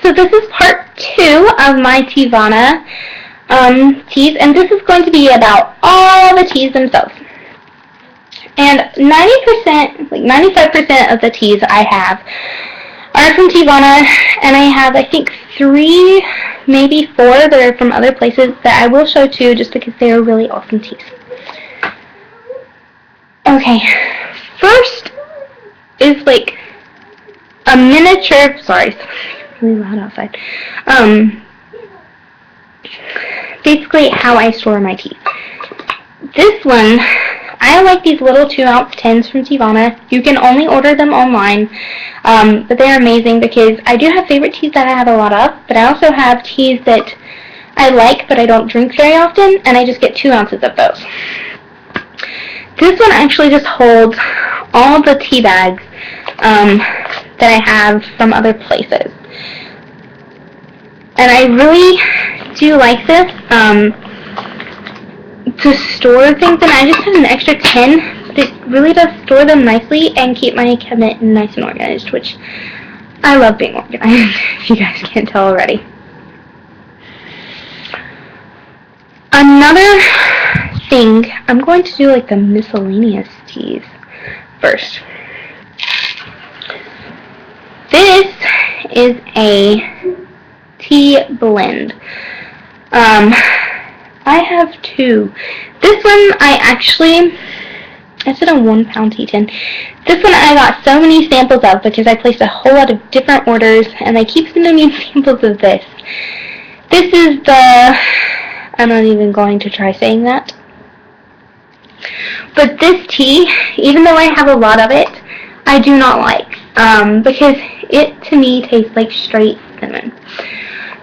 So this is part 2 of my Teavana teas, and this is going to be about all the teas themselves. And 90%, like 95% of the teas I have are from Teavana, and I have, I think, 3, maybe 4 that are from other places that I will show too, just because they are really awesome teas. Okay, first is like a miniature, sorry, it's really loud outside, basically how I store my tea. This one, I like these little 2-ounce tins from Teavana. You can only order them online, but they're amazing because I do have favorite teas that I have a lot of, but I also have teas that I like but I don't drink very often, and I just get 2 ounces of those. This one actually just holds all the tea bags that I have from other places. And I really do like this to store things, and I just have an extra tin, but it really does store them nicely and keep my cabinet nice and organized, which I love being organized, if you guys can't tell already. Another thing, I'm going to do like the miscellaneous teas first. This is a tea blend. I have 2. This one it's in a 1-pound tea tin. This one I got so many samples of because I placed a whole lot of different orders, and they keep sending me samples of this. This is I'm not even going to try saying that. But this tea, even though I have a lot of it, I do not like, because it, to me, tastes like straight cinnamon.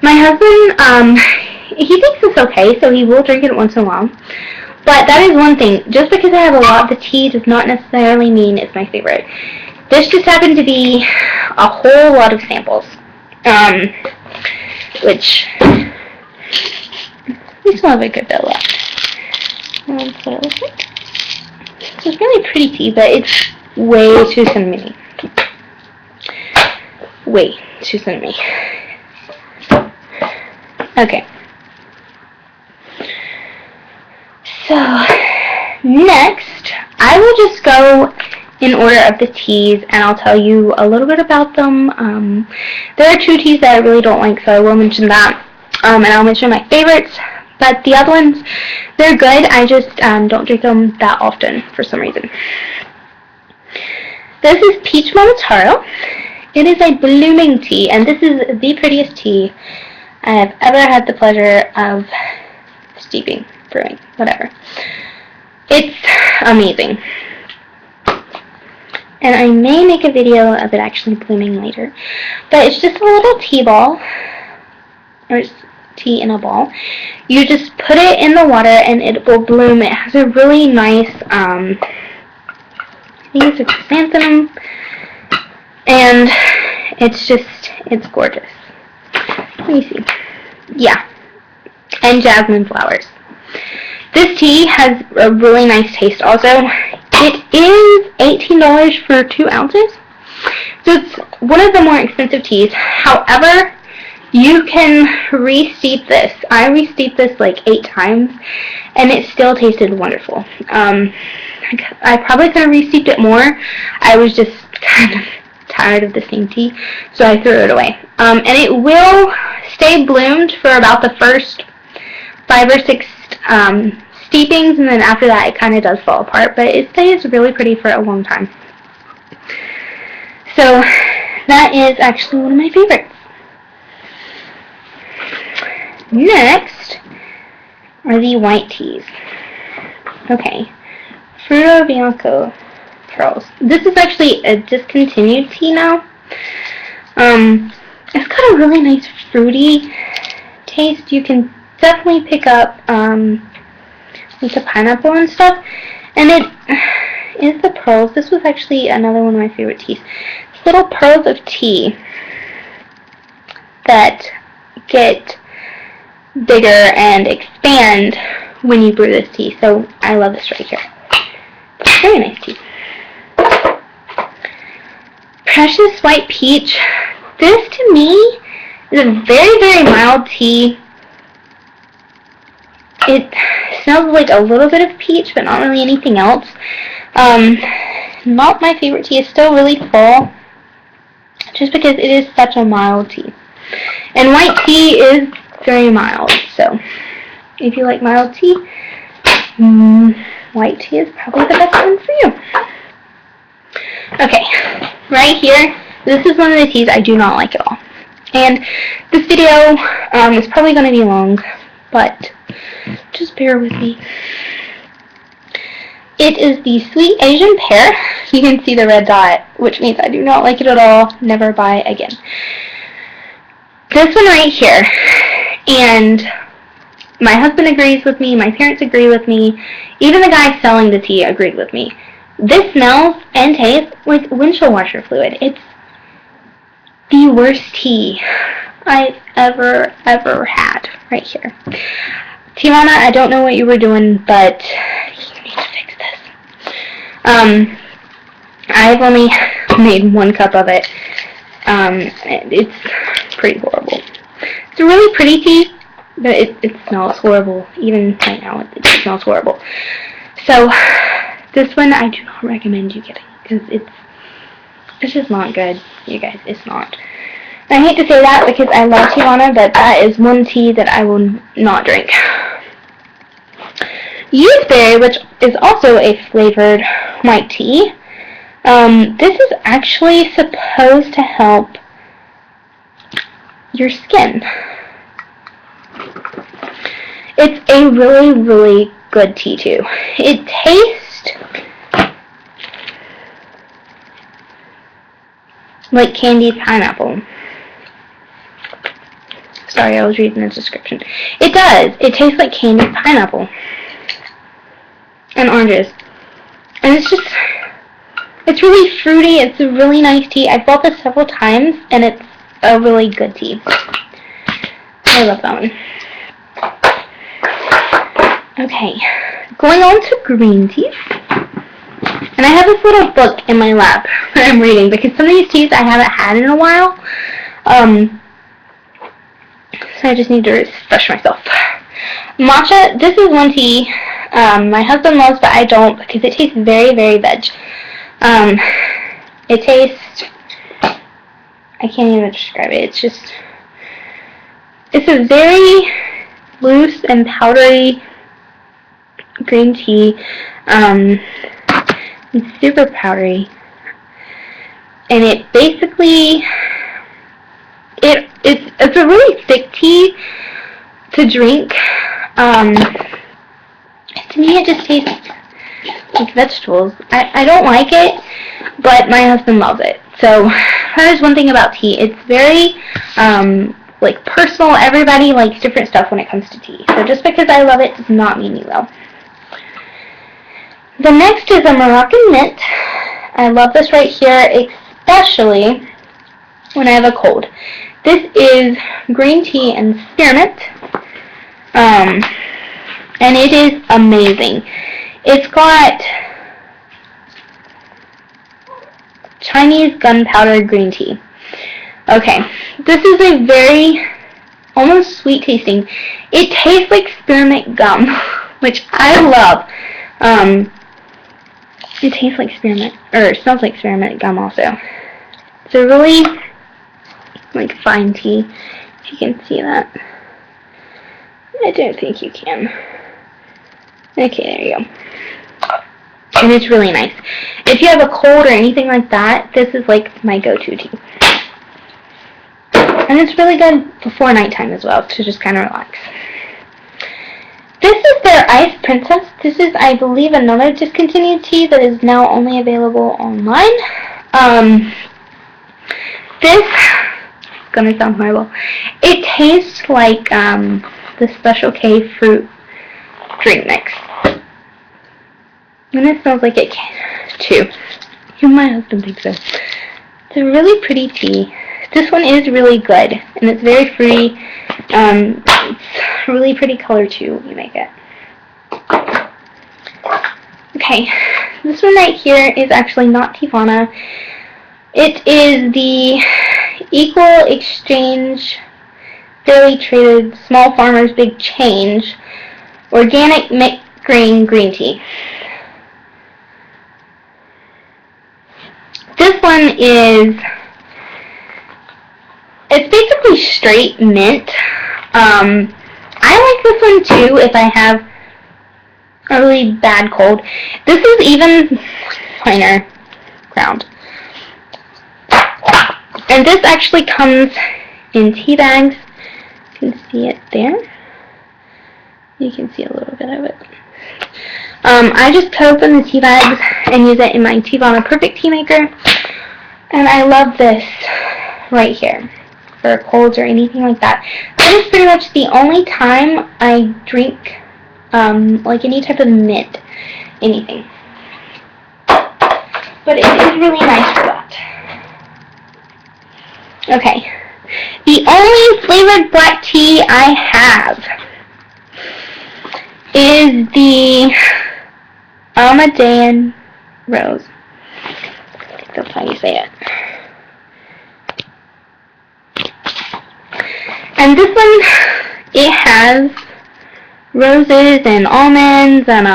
My husband, he thinks it's okay, so he will drink it once in a while. But that is one thing. Just because I have a lot of the tea does not necessarily mean it's my favorite. This just happened to be a whole lot of samples, which we still have a good bit left. That's what it looks like. So it's really pretty tea, but it's way too cinnamony. Way too cinnamony. Okay. So, next, I will just go in order of the teas, and I'll tell you a little bit about them. There are 2 teas that I really don't like, so I will mention that. And I'll mention my favorites, but the other ones, they're good. I just don't drink them that often for some reason. This is Peach Momotaro. It is a blooming tea, and this is the prettiest tea I have ever had the pleasure of steeping, brewing, whatever. It's amazing. And I may make a video of it actually blooming later. But it's just a little tea ball, or it's tea in a ball. You just put it in the water and it will bloom. It has a really nice, I think it's a chrysanthemum, and it's gorgeous. Let me see. Yeah. And jasmine flowers. This tea has a really nice taste also. It is $18 for 2 ounces. So it's one of the more expensive teas. However, you can re-steep this. I re-steeped this like 8 times, and it still tasted wonderful. I probably could have re-steeped it more. I was just kind of tired of the same tea, so I threw it away. And it will stay bloomed for about the first 5 or 6 steepings, and then after that it kind of does fall apart, but it stays really pretty for a long time. So that is actually one of my favorites. Next are the white teas. Okay, Fruto Bianco pearls. This is actually a discontinued tea now. It's got a really nice fruity taste. You can definitely pick up with the pineapple and stuff. And it is the pearls. This was actually another one of my favorite teas. It's little pearls of tea that get bigger and expand when you brew this tea. So I love this right here. Very nice tea. Precious White Peach. This to me It's a very, very mild tea. It smells like a little bit of peach, but not really anything else. Not my favorite tea. It's still really full, just because it is such a mild tea. And white tea is very mild, so if you like mild tea, white tea is probably the best one for you. Okay, right here, this is one of the teas I do not like at all. And this video is probably going to be long, but just bear with me. It is the Sweet Asian Pear. You can see the red dot, which means I do not like it at all. Never buy again. This one right here, and my husband agrees with me, my parents agree with me, even the guy selling the tea agreed with me. This smells and tastes like windshield washer fluid. It's the worst tea I've ever had right here. Teavana, I don't know what you were doing, but you need to fix this. I've only made 1 cup of it. It's pretty horrible. It's a really pretty tea, but it smells horrible. Even right now, it smells horrible. So, this one I do not recommend you getting, because it's just not good, you guys. It's not. And I hate to say that because I love Teavana, but that is one tea that I will not drink. Youthberry, which is also a flavored white tea. This is actually supposed to help your skin. It's a really, really good tea too. It tastes like candied pineapple. Sorry, I was reading the description. It does. It tastes like candied pineapple and oranges. And it's really fruity. It's a really nice tea. I've bought this several times, and it's a really good tea. I love that one. Okay, going on to green teas. And I have this little book in my lap that I'm reading, because some of these teas I haven't had in a while. So I just need to refresh myself. Matcha, this is one tea my husband loves, but I don't, because it tastes very, very veg. It tastes, I can't even describe it. It's a very loose and powdery green tea. It's super powdery. And it basically, it's a really thick tea to drink. To me, it just tastes like vegetables. I don't like it, but my husband loves it. So that is one thing about tea. It's very like personal. Everybody likes different stuff when it comes to tea. So just because I love it does not mean you will. The next is a Moroccan mint. I love this right here, especially when I have a cold. This is green tea and spearmint. And it is amazing. It's got Chinese gunpowder green tea. Okay, this is a very, almost sweet tasting. It tastes like spearmint gum, which I love. It tastes like spearmint, or it smells like spearmint gum also. It's a really, like, fine tea, if you can see that. I don't think you can. Okay, there you go. And it's really nice. If you have a cold or anything like that, this is like my go-to tea. And it's really good before nighttime as well, to just kind of relax. This is their Ice Princess. This is, I believe, another discontinued tea that is now only available online. This is gonna sound horrible. It tastes like the Special K fruit drink mix. And it smells like it too. Even my husband thinks so. It's a really pretty tea. This one is really good, and it's very fruity. It's a really pretty color too when you make it. Okay, this one right here is actually not Teavana. It is the Equal Exchange fairly traded, small farmers, big change, organic mixed green green tea. This one is, it's basically straight mint. I like this one too if I have a really bad cold. This is even finer ground. And this actually comes in tea bags. You can see it there. You can see a little bit of it. I just cut open the tea bags and use it in my Teavana Perfect Tea Maker. And I love this right here for colds or anything like that. That is pretty much the only time I drink like any type of mint, anything. But it is really nice for that. Okay. The only flavored black tea I have is the Armadain Rose. I think that's how you say it. And this one, it has roses and almonds and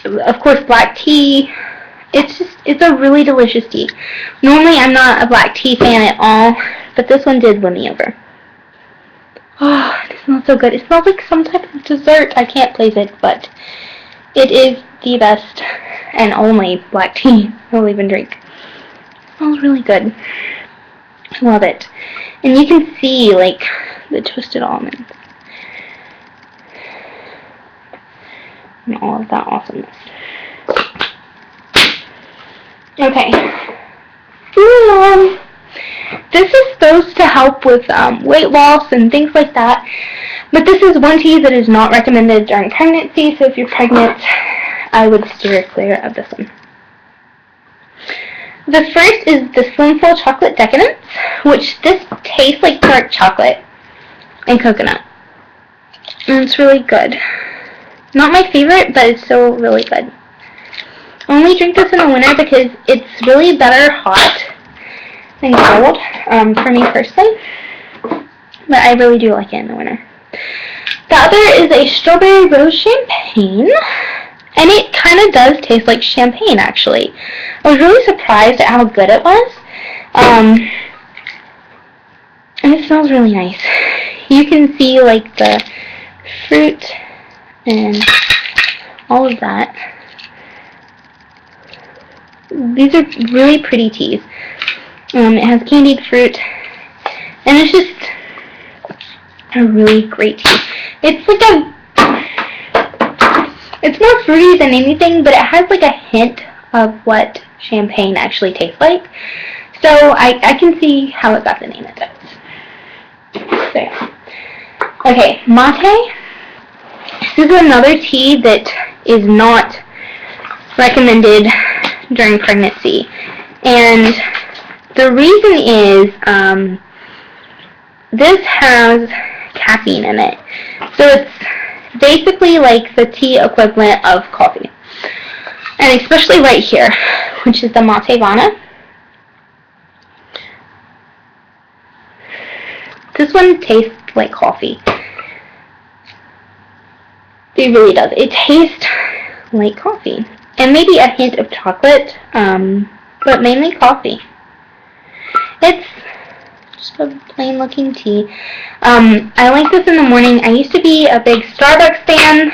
of course black tea. It's a really delicious tea. Normally I'm not a black tea fan at all, but this one did win me over. Oh, it smells so good. It smells like some type of dessert. I can't place it, but it is the best and only black tea I'll even drink. It smells really good. I love it. And you can see, like, the twisted almonds. And all of that awesomeness. Okay. This is supposed to help with weight loss and things like that. But this is one tea that is not recommended during pregnancy, so if you're pregnant, I would steer clear of this one. The first is the Slimful Chocolate Decadence, which this tastes like dark chocolate and coconut. And it's really good. Not my favorite, but it's still really good. I only drink this in the winter because it's really better hot than cold, for me personally. But I really do like it in the winter. The other is a Strawberry Rose Champagne. And it kind of does taste like champagne, actually. I was really surprised at how good it was. And it smells really nice. You can see, like, the fruit and all of that. These are really pretty teas. It has candied fruit. And it's just a really great tea. It's like it's more fruity than anything, but it has like a hint of what champagne actually tastes like. So I can see how it got the name it does. So yeah. Okay, mate. This is another tea that is not recommended during pregnancy. And the reason is this has caffeine in it. So it's basically like the tea equivalent of coffee. And especially right here, which is the Teavana. This one tastes like coffee. It really does. It tastes like coffee. And maybe a hint of chocolate, but mainly coffee. It's just a plain looking tea. I like this in the morning. I used to be a big Starbucks fan,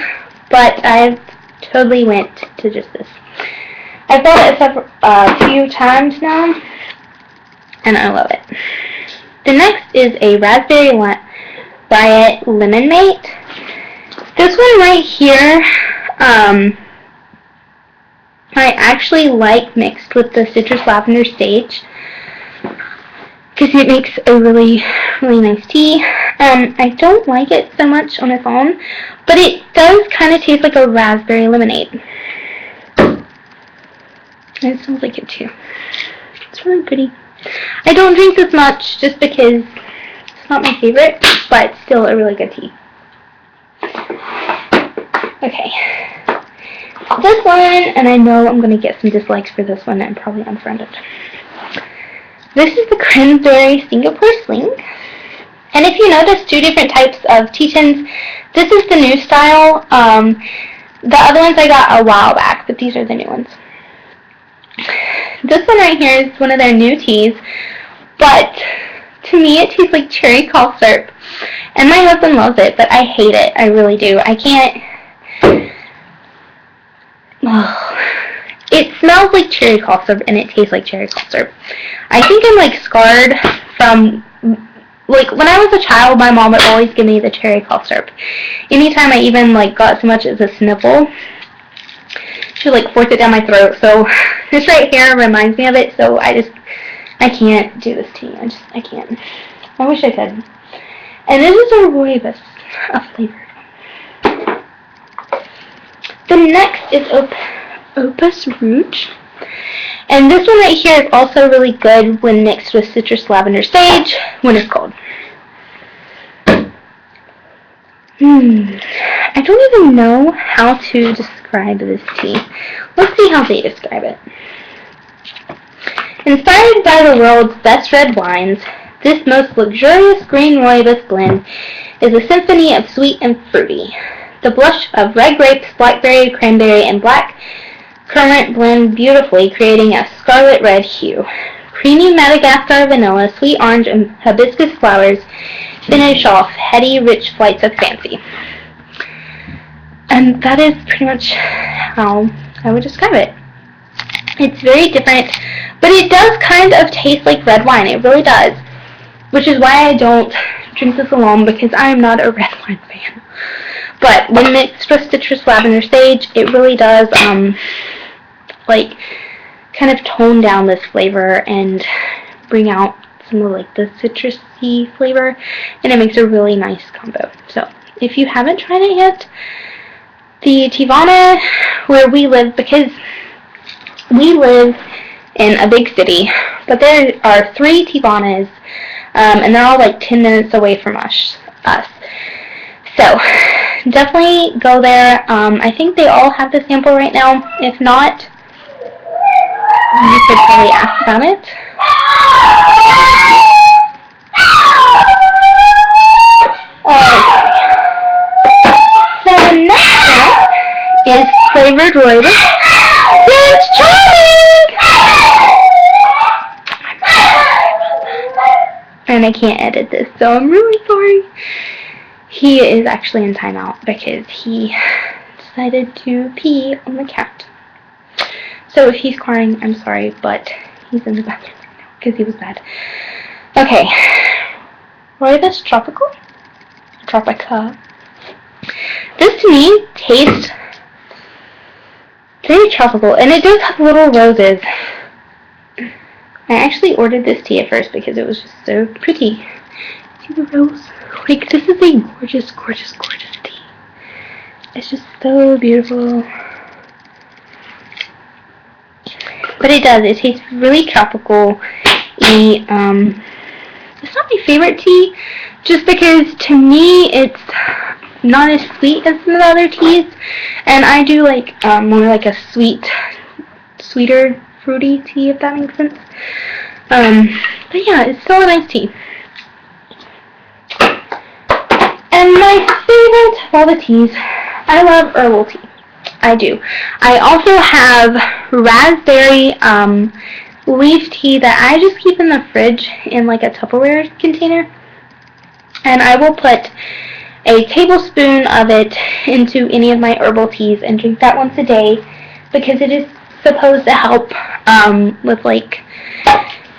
but I've totally went to just this. I've bought it a few times now, and I love it. The next is a Raspberry Riot Lemon Mate. This one right here, I actually like mixed with the Citrus Lavender Sage, because it makes a really, really nice tea. I don't like it so much on its own, but it does kind of taste like a raspberry lemonade. And it smells like it too. It's really pretty. I don't drink this much just because it's not my favorite, but it's still a really good tea. Okay. This one, and I know I'm going to get some dislikes for this one and probably unfriended. This is the cranberry Singapore Sling. And if you notice 2 different types of tea tins, this is the new style. The other ones I got a while back, but these are the new ones. This one right here is one of their new teas, but to me it tastes like cherry cough syrup. And my husband loves it, but I hate it. I really do. I can't. Oh. It smells like cherry cough syrup and it tastes like cherry cough syrup. I think I'm like scarred from, like, when I was a child, my mom would always give me the cherry cough syrup. Anytime I even like got so much as a sniffle, she would like force it down my throat. So this right here reminds me of it. So I can't do this tea. I can't. I wish I could. And this is a rooibos, a flavored one. The next is Opus Rouge. And this one right here is also really good when mixed with citrus lavender sage when it's cold. I don't even know how to describe this tea. Let's see how they describe it. Inspired by the world's best red wines, this most luxurious green rooibos blend is a symphony of sweet and fruity. The blush of red grapes, blackberry, cranberry, and black currant blend beautifully, creating a scarlet red hue. Creamy Madagascar vanilla, sweet orange, and hibiscus flowers finish off heady, rich flights of fancy. And that is pretty much how I would describe it. It's very different, but it does kind of taste like red wine. It really does. Which is why I don't drink this alone, because I'm not a red wine fan. But when mixed with citrus lavender sage, it really does, like, kind of tone down this flavor and bring out some of, like, the citrusy flavor, and it makes a really nice combo. So, if you haven't tried it yet, the Teavana, where we live, because we live in a big city, but there are 3 Teavanas, and they're all like 10 minutes away from us. So, definitely go there. I think they all have the sample right now. If not, you could probably ask about it. So, next one is flavored rooibos. It's charming! And I can't edit this, so I'm really sorry. He is actually in timeout because he decided to pee on the cat. So if he's crying, I'm sorry, but he's in the bathroom right now because he was bad. Okay. Rooibos Tropical? Tropica. This to me tastes very tropical, and it does have little roses. I actually ordered this tea at first because it was just so pretty. See the rose? Like, this is a gorgeous, gorgeous, gorgeous tea. It's just so beautiful. But it does. It tastes really tropical. It's not my favorite tea, just because to me it's not as sweet as some of the other teas, and I do like more like a sweeter, fruity tea, if that makes sense. But yeah, it's still a nice tea. And my favorite of all the teas, I love herbal tea. I do. I also have raspberry leaf tea that I just keep in the fridge in like a Tupperware container. And I will put a tablespoon of it into any of my herbal teas and drink that once a day because it is supposed to help with like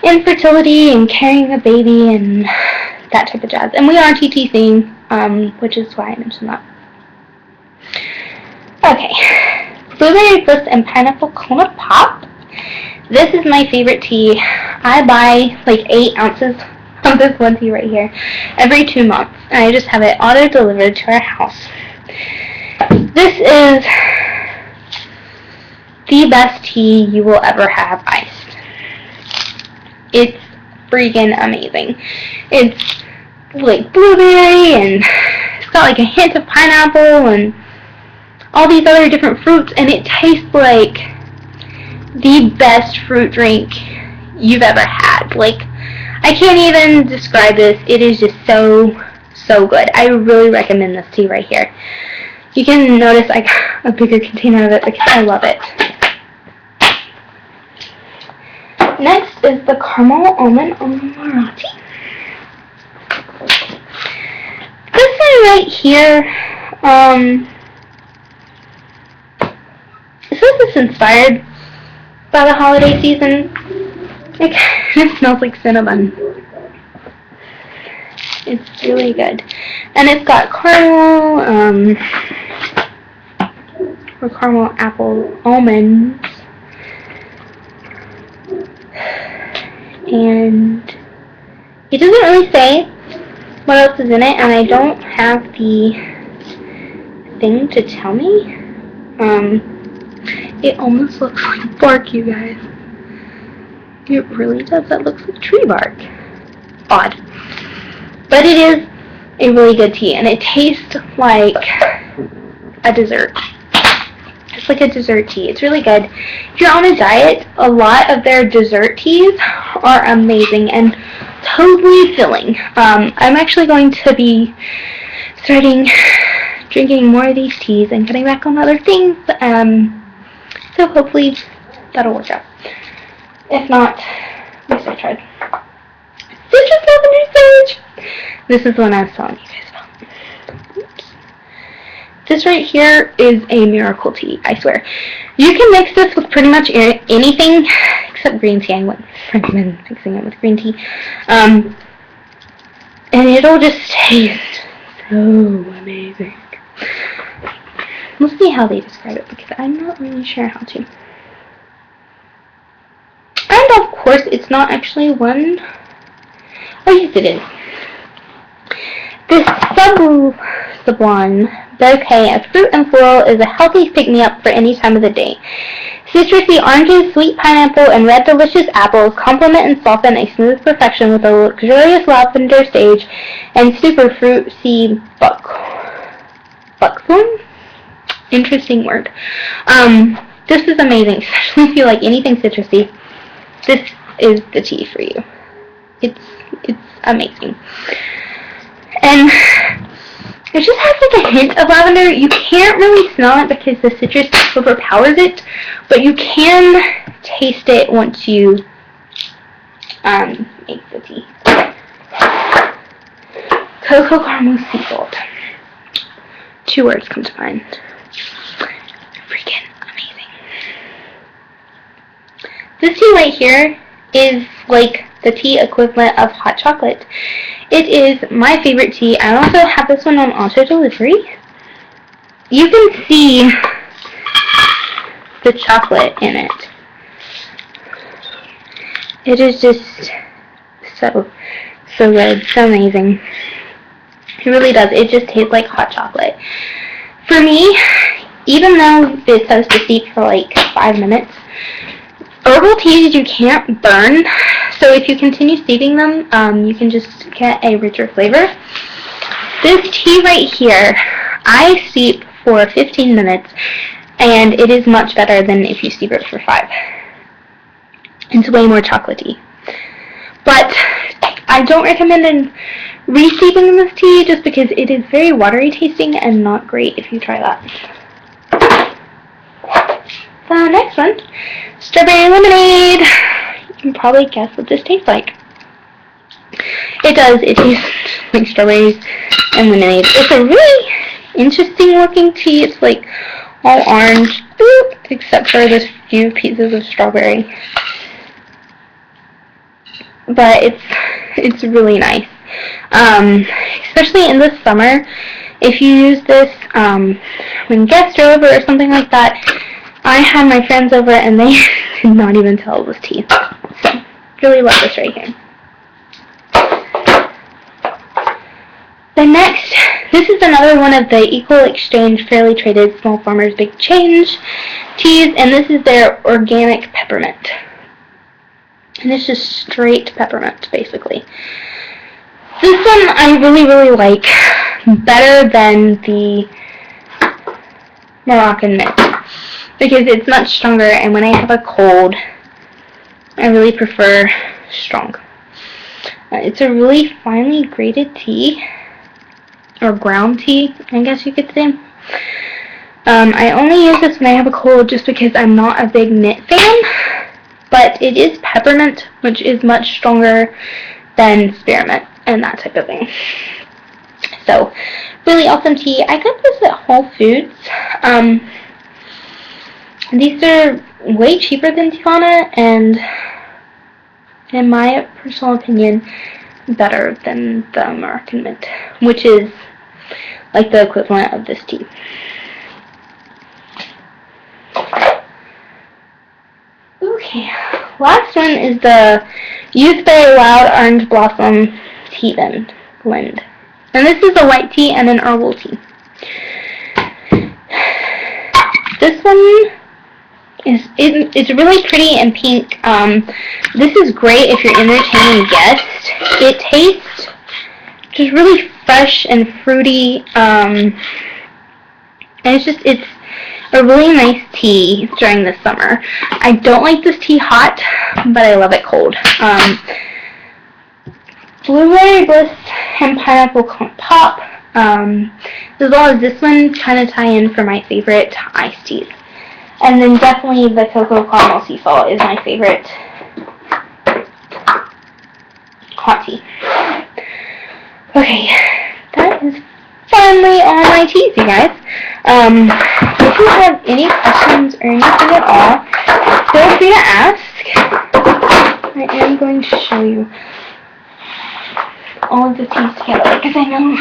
infertility and carrying a baby and that type of jazz. And we are TTCing, which is why I mentioned that. Okay, Blueberry Bliss and Pineapple Coconut Pop. This is my favorite tea. I buy like 8 ounces of this one tea right here every 2 months, and I just have it auto-delivered to our house. This is the best tea you will ever have iced. It's freaking amazing. It's like blueberry, and it's got like a hint of pineapple and all these other different fruits, and it tastes like the best fruit drink you've ever had. Like, I can't even describe this. It is just so, so good. I really recommend this tea right here. You can notice I got a bigger container of it because I love it. Next is the caramel almond Marathi. This one right here, it says it's inspired by the holiday season. It kind of smells like cinnamon. It's really good. And it's got caramel, or caramel apple almonds. And it doesn't really say what else is in it, and I don't have the thing to tell me. It almost looks like bark, you guys. It really does. That looks like tree bark. Odd. But it is a really good tea, and it tastes like a dessert. It's like a dessert tea. It's really good. If you're on a diet, a lot of their dessert teas are amazing and totally filling. I'm actually going to be starting drinking more of these teas and cutting back on other things. So hopefully that'll work out. If not, at least I tried. Citrus lavender sage! This is the one I was telling you guys about. Oops. This right here is a miracle tea, I swear. You can mix this with pretty much anything except green tea. I wouldn't recommend mixing it with green tea. And it'll just taste so amazing. We'll see how they describe it because I'm not really sure how to. And of course, it's not actually one. Oh yes, it is. This sublime bouquet of fruit and floral is a healthy pick-me-up for any time of the day. Citrusy oranges, sweet pineapple, and red delicious apples complement and soften a smooth perfection with a luxurious lavender sage and super fruity buckthorn? Interesting word. This is amazing, especially if you like anything citrusy. This is the tea for you. It's amazing. And it just has like a hint of lavender. You can't really smell it because the citrus overpowers it, but you can taste it once you make the tea. Cocoa caramel sea salt. 2 words come to mind. Freaking amazing. This tea right here is like the tea equivalent of hot chocolate. It is my favorite tea. I also have this one on auto delivery. You can see the chocolate in it. It is just so good, so amazing. It really does. It just tastes like hot chocolate. For me, even though it says to steep for like 5 minutes, herbal teas you can't burn, so if you continue steeping them, you can just get a richer flavor. This tea right here, I steep for 15 minutes, and it is much better than if you steep it for 5. It's way more chocolatey. But I don't recommend re-steeping this tea just because it is very watery tasting and not great if you try that. The next one, strawberry lemonade. You can probably guess what this tastes like. It does. It tastes like strawberries and lemonade. It's a really interesting looking tea. It's like all orange, except for this few pieces of strawberry. But it's really nice. Especially in the summer, if you use this when guests are over or something like that. I had my friends over and they did not even tell it was tea. So, really love this right here. The next, this is another one of the Equal Exchange Fairly Traded Small Farmers Big Change teas, and this is their organic peppermint. And it's just straight peppermint, basically. This one I really, really like better than the Moroccan mint, because it's much stronger, and when I have a cold, I really prefer strong. It's a really finely grated tea, or ground tea, I guess you could say. I only use this when I have a cold just because I'm not a big mint fan, but it is peppermint, which is much stronger than spearmint and that type of thing. So, really awesome tea. I got this at Whole Foods. These are way cheaper than Teavana, and in my personal opinion, better than the American mint, which is like the equivalent of this tea. Okay, last one is the Youthberry Wild Orange Blossom Tea Blend. And this is a white tea and an herbal tea. This one it's really pretty and pink. This is great if you're entertaining guests. It tastes just really fresh and fruity. And it's a really nice tea during the summer. I don't like this tea hot, but I love it cold. Blueberry Bliss and Pineapple Pop, as well as this one, kind of tie in for my favorite iced teas. And then definitely the Cocoa Caramel Sea Salt is my favorite hot tea. Okay, that is finally all my teas, you guys. If you have any questions or anything at all, feel free to ask. I am going to show you all of the teas together because I know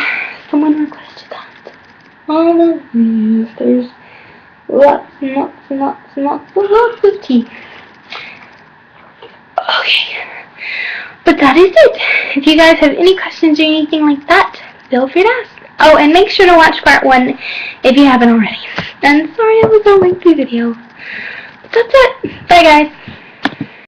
someone requested that. All of these, there's lots and lots and lots and lots of tea. Okay, but that is it. If you guys have any questions or anything like that, feel free to ask. Oh, and make sure to watch part 1 if you haven't already. And sorry it was a lengthy video. But that's it. Bye, guys.